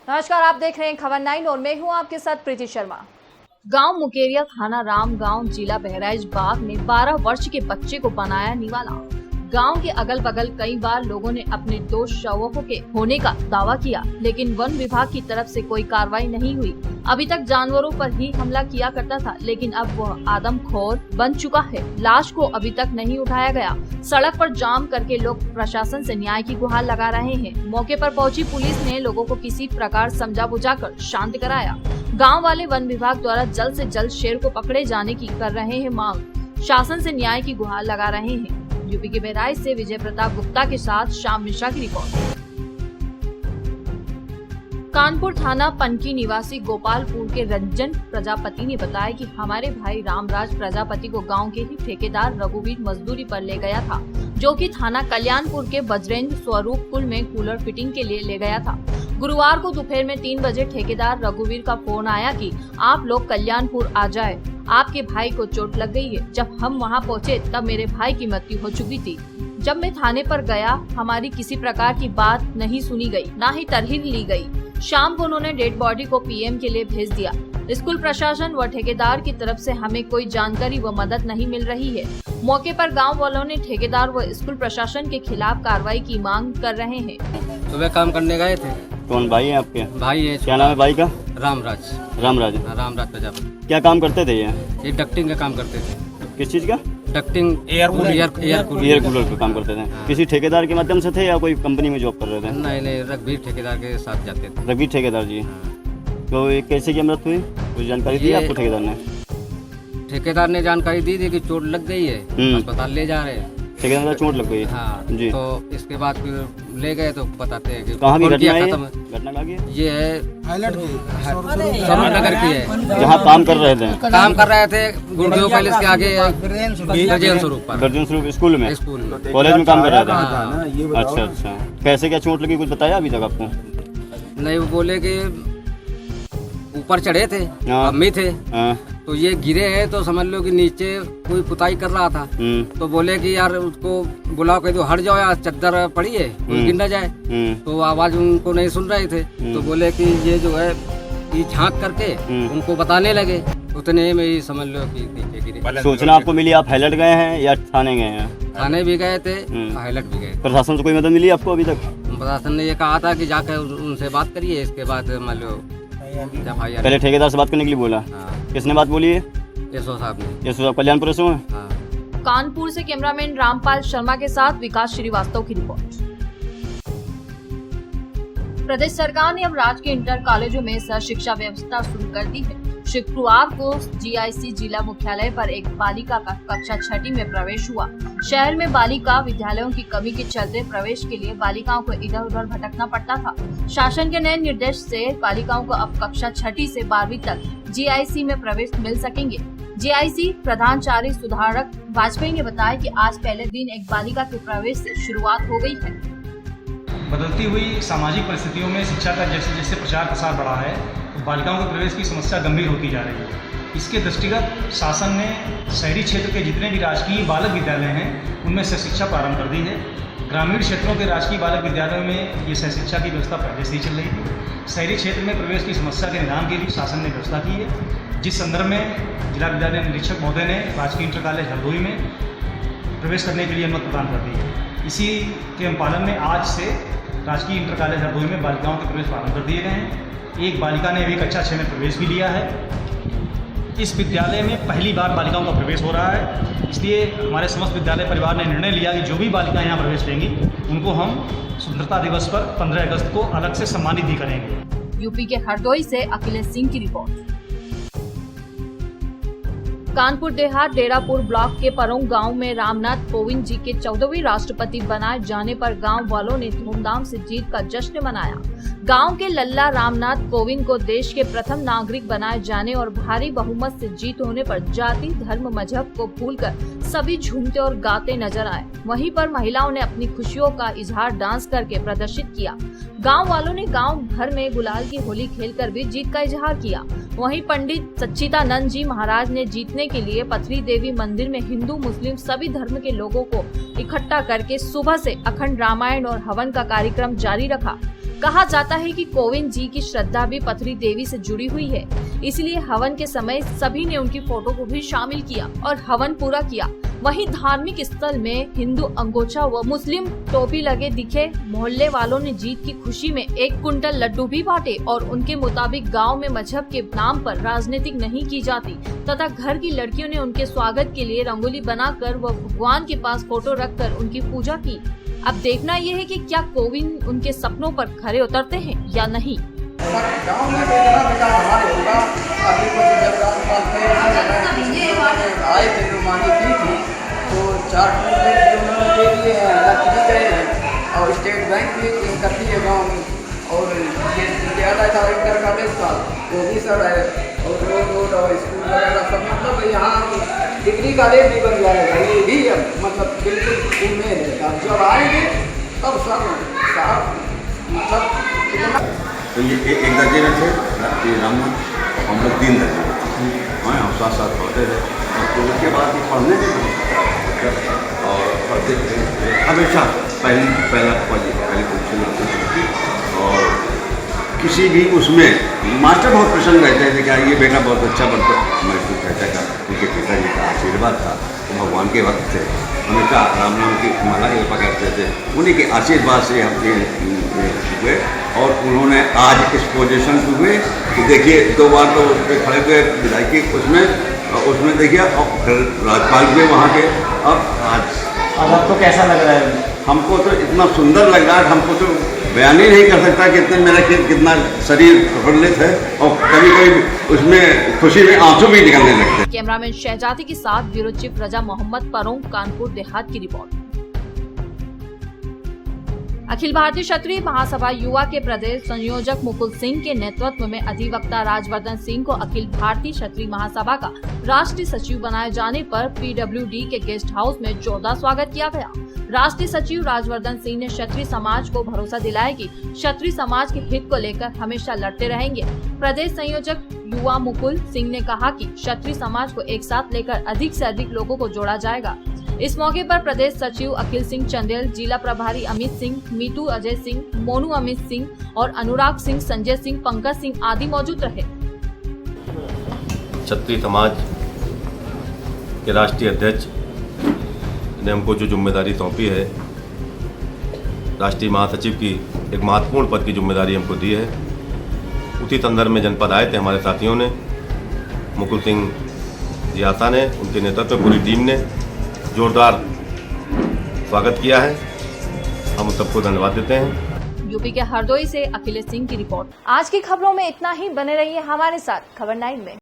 नमस्कार, आप देख रहे हैं खबर 9 और मैं हूं आपके साथ प्रीति शर्मा। गांव मुकेरिया, थाना रामगांव, जिला बहराइच बाग ने 12 वर्ष के बच्चे को बनाया निवाला। गांव के अगल बगल कई बार लोगों ने अपने 2 शवों के होने का दावा किया, लेकिन वन विभाग की तरफ से कोई कार्रवाई नहीं हुई। अभी तक जानवरों पर ही हमला किया करता था, लेकिन अब वह आदमखोर बन चुका है। लाश को अभी तक नहीं उठाया गया। सड़क पर जाम करके लोग प्रशासन से न्याय की गुहार लगा रहे हैं। मौके पर पहुंची पुलिस ने लोगों को किसी प्रकार समझा बुझाकर शांत कराया। गाँव वाले वन विभाग द्वारा जल्द से जल्द शेर को पकड़े जाने की कर रहे हैं मांग। शासन से न्याय की गुहार लगा रहे हैं। यूपी के बहराइच से विजय प्रताप गुप्ता के साथ श्याम मिश्रा की रिपोर्ट। कानपुर थाना पनकी निवासी गोपालपुर के रंजन प्रजापति ने बताया कि हमारे भाई रामराज प्रजापति को गांव के ही ठेकेदार रघुवीर मजदूरी पर ले गया था, जो कि थाना कल्याणपुर के बजरेंद्र स्वरूप कुल में कूलर फिटिंग के लिए ले गया था। गुरुवार को दोपहर में 3 बजे ठेकेदार रघुवीर का फोन आया कि आप लोग कल्याणपुर आ जाए, आपके भाई को चोट लग गई है। जब हम वहां पहुंचे तब मेरे भाई की मृत्यु हो चुकी थी। जब मैं थाने पर गया, हमारी किसी प्रकार की बात नहीं सुनी गई, न ही तरहीर ली गई। शाम को उन्होंने डेड बॉडी को पीएम के लिए भेज दिया। स्कूल प्रशासन व ठेकेदार की तरफ से हमें कोई जानकारी व मदद नहीं मिल रही है। मौके पर गांव वालों ने ठेकेदार व स्कूल प्रशासन के खिलाफ कार्रवाई की मांग कर रहे हैं। सुबह काम करने गए थे। कौन भाई है आपके? भाई है। क्या नाम है भाई का? रामराज। रामराज प्रजापति। क्या काम करते थे ये डक्टिंग का काम करते थे। किस चीज का? डक्टिंग, एयर कूलर का काम करते थे। हाँ। किसी ठेकेदार के माध्यम से थे या कोई कंपनी में जॉब कर रहे थे? नहीं, रघुवीर ठेकेदार के साथ जाते थे। रघुवीर ठेकेदार जी। तो ये कैसे की मृत्यु हुई, कुछ जानकारी दी आपको ठेकेदार ने? ठेकेदार ने जानकारी दी थी कि चोट लग गई है, अस्पताल ले जा रहे हैं। ठेकेदार को चोट लग गई? हाँ जी। तो इसके बाद फिर ले गए तो बताते हैं कि कहाँ की घटना है? घटना कहाँ की? ये है स्वरूप नगर की है, जहाँ काम कर रहे थे। काम कर रहे थे गुरुदेव पैलेस के आगे गर्जन स्वरूप स्कूल में कॉलेज में काम कर रहे थे। अच्छा, कैसे क्या चोट लगी कुछ बताया अभी तक आपको? नहीं, वो बोले कि ऊपर चढ़े थे, अम्मी थे, तो ये गिरे हैं तो समझ लो कि नीचे कोई पुताई कर रहा था। तो बोले कि यार उसको बुलाओ, कह दो हट जाओ यार, चद्दर पड़ी है, कोई गिर न जाए। तो आवाज उनको नहीं सुन रहे थे। तो बोले कि ये जो है ये झांक करके उनको बताने लगे। उतने में ही समझ लो कि नीचे गिरे। सूचना आपको मिली, आप हाईलाइट गए हैं या थाने गए हैं? थाने भी गए थे, हाईलाइट भी गए। प्रशासन से कोई मदद मिली आपको अभी तक? प्रशासन ने ये कहा था कि जाकर उनसे बात करिए, इसके बाद मान लो पहले ठेकेदार से बात करने के लिए बोला। किसने बात बोली है? एसओ साहब ने। एसओ साहब कल्याणपुर से हैं? कानपुर से कैमरामैन रामपाल शर्मा के साथ विकास श्रीवास्तव की रिपोर्ट। प्रदेश सरकार ने अब राजकीय इंटर कॉलेजों में सह शिक्षा व्यवस्था शुरू कर दी है। शुक्रवार को जीआईसी जिला मुख्यालय पर एक बालिका का कक्षा 6ठी में प्रवेश हुआ। शहर में बालिका विद्यालयों की कमी के चलते प्रवेश के लिए बालिकाओं को इधर उधर भटकना पड़ता था। शासन के नए निर्देश से बालिकाओं को अब कक्षा 6ठी से 12वीं तक जीआईसी में प्रवेश मिल सकेंगे। जीआईसी प्रधानाचार्य सुधारक वाजपेयी ने बताया कि आज पहले दिन एक बालिका के प्रवेश से शुरुआत हो गई है। बदलती हुई सामाजिक परिस्थितियों में शिक्षा का जैसे जैसे प्रचार प्रसार बढ़ा है, तो बालिकाओं के प्रवेश की समस्या गंभीर होती जा रही है। इसके दृष्टिगत शासन ने शहरी क्षेत्र के जितने भी राजकीय बालक विद्यालय हैं उनमें सह शिक्षा प्रारंभ कर दी है। ग्रामीण क्षेत्रों के राजकीय बालक विद्यालयों में ये सह शिक्षा की व्यवस्था पहले से ही चल रही थी। शहरी क्षेत्र में प्रवेश की समस्या के निदान के लिए शासन ने व्यवस्था की है, जिस संदर्भ में जिला विद्यालय निरीक्षक महोदय ने राजकीय इंटर कॉलेज हरदोई में प्रवेश करने के लिए अनुमति प्रदान कर दी है। इसी के अनुपालन में आज से राजकीय इंटर कॉलेज हरदोई में बालिकाओं के प्रवेश प्रारंभ कर दिए गए हैं। एक बालिका ने अभी कक्षा 6 में प्रवेश भी लिया है। इस विद्यालय में पहली बार बालिकाओं का प्रवेश हो रहा है, इसलिए हमारे समस्त विद्यालय परिवार ने निर्णय लिया कि जो भी बालिकाएं यहाँ प्रवेश लेंगी उनको हम स्वतंत्रता दिवस पर 15 अगस्त को अलग से सम्मानित भी करेंगे। यूपी के हरदोई से अखिलेश सिंह की रिपोर्ट। कानपुर देहात डेरापुर ब्लॉक के परोंग गांव में रामनाथ कोविंद जी के 14वें राष्ट्रपति बनाए जाने पर गांव वालों ने धूमधाम से जीत का जश्न मनाया। गांव के लल्ला रामनाथ कोविंद को देश के प्रथम नागरिक बनाए जाने और भारी बहुमत से जीत होने पर जाति, धर्म, मजहब को भूलकर सभी झूमते और गाते नजर आए। वहीं पर महिलाओं ने अपनी खुशियों का इजहार डांस करके प्रदर्शित किया। गांव वालों ने गांव भर में गुलाल की होली खेलकर भी जीत का इजहार किया। वहीं पंडित सच्चिदानंद जी महाराज ने जीतने के लिए पथरी देवी मंदिर में हिंदू मुस्लिम सभी धर्म के लोगों को इकट्ठा करके सुबह से अखंड रामायण और हवन का कार्यक्रम जारी रखा। कहा जाता है कि कोविंद जी की श्रद्धा भी पथरी देवी से जुड़ी हुई है, इसलिए हवन के समय सभी ने उनकी फोटो को भी शामिल किया और हवन पूरा किया। वहीं धार्मिक स्थल में हिंदू अंगोछा व मुस्लिम टोपी लगे दिखे मोहल्ले वालों ने जीत की खुशी में 1 कुंटल लड्डू भी बांटे और उनके मुताबिक गांव में मजहब के नाम पर राजनीतिक नहीं की जाती तथा घर की लड़कियों ने उनके स्वागत के लिए रंगोली बनाकर व भगवान के पास फोटो रखकर उनकी पूजा की। अब देखना यह है कि क्या कोविंद उनके सपनों पर खरे उतरते हैं या नहीं। गाँव में कितना विकास हमारे होगा, अभी कुछ जब आए थे रुमानी की थी तो 4 प्लेट उन्होंने दे दिए हैं, लग गए हैं और स्टेट बैंक भी करती है गाँव में और ये विद्यालय था इंटर कॉलेज का वो भी सब है और रोड और स्कूल वगैरह सब, मतलब यहाँ डिग्री कॉलेज भी बन जाएगा, ये भी मतलब बिल्कुल उम्मीद है। अब जब आएंगे तब सब मतलब तो ये एक दर्जे में थे राम, हम लोग 3 दर्जे में थे, हम साथ पढ़ते थे और उसके बाद पढ़ने और पढ़ते थे हमेशा पहला पोजीशन आती थी और किसी भी उसमें मास्टर बहुत प्रसन्न रहते थे कि ये बेटा बहुत अच्छा बनता। मैं तो कहता था उनके पिताजी का आशीर्वाद था, तो भगवान के वक्त थे, हमेशा राम नाम की माला के पकड़ते थे, उन्हीं के आशीर्वाद से हम हुए और उन्होंने आज इस पोजीशन पे हुए कि देखिए 2 बार तो उस पर खड़े हुए विधायकी उसमें देखिए और फिर राज्यपाल हुए वहाँ के। अब आज आपको कैसा लग रहा है? हमको तो इतना सुंदर लग रहा है, हमको तो बयान ही नहीं कर सकता कि इतने मेरा कितना शरीर प्रफुल्लित है और कभी कभी उसमें खुशी में आंसू भी निकलने लगते हैं। कैमरामैन शहजादी के साथ ब्यूरो चीफ रजा मोहम्मद परों, कानपुर देहात की रिपोर्ट। अखिल भारतीय क्षत्रिय महासभा युवा के प्रदेश संयोजक मुकुल सिंह के नेतृत्व में अधिवक्ता राजवर्धन सिंह को अखिल भारतीय क्षत्रिय महासभा का राष्ट्रीय सचिव बनाए जाने पर पीडब्ल्यूडी के गेस्ट हाउस में जोरदार स्वागत किया गया। राष्ट्रीय सचिव राजवर्धन सिंह ने क्षत्रिय समाज को भरोसा दिलाया कि क्षत्रिय समाज के हित को लेकर हमेशा लड़ते रहेंगे। प्रदेश संयोजक युवा मुकुल सिंह ने कहा कि क्षत्रिय समाज को एक साथ लेकर अधिक से अधिक लोगों को जोड़ा जाएगा। इस मौके पर प्रदेश सचिव अखिल सिंह चंदेल, जिला प्रभारी अमित सिंह, मीतू अजय सिंह, मोनू अमित सिंह और अनुराग सिंह, संजय सिंह, पंकज सिंह आदि मौजूद रहे। क्षत्रिय समाज के राष्ट्रीय अध्यक्ष ने हमको जो जिम्मेदारी सौंपी है, राष्ट्रीय महासचिव की एक महत्वपूर्ण पद की जिम्मेदारी हमको दी है, उसी संदर्भ में जनपद आए थे हमारे साथियों ने, मुकुल सिंह जी आशा ने, उनके नेतृत्व में पूरी टीम ने जोरदार स्वागत किया है। हम सबको धन्यवाद देते हैं। यूपी के हरदोई से अखिलेश सिंह की रिपोर्ट। आज की खबरों में इतना ही, बने रहिए हमारे साथ खबर 9 में।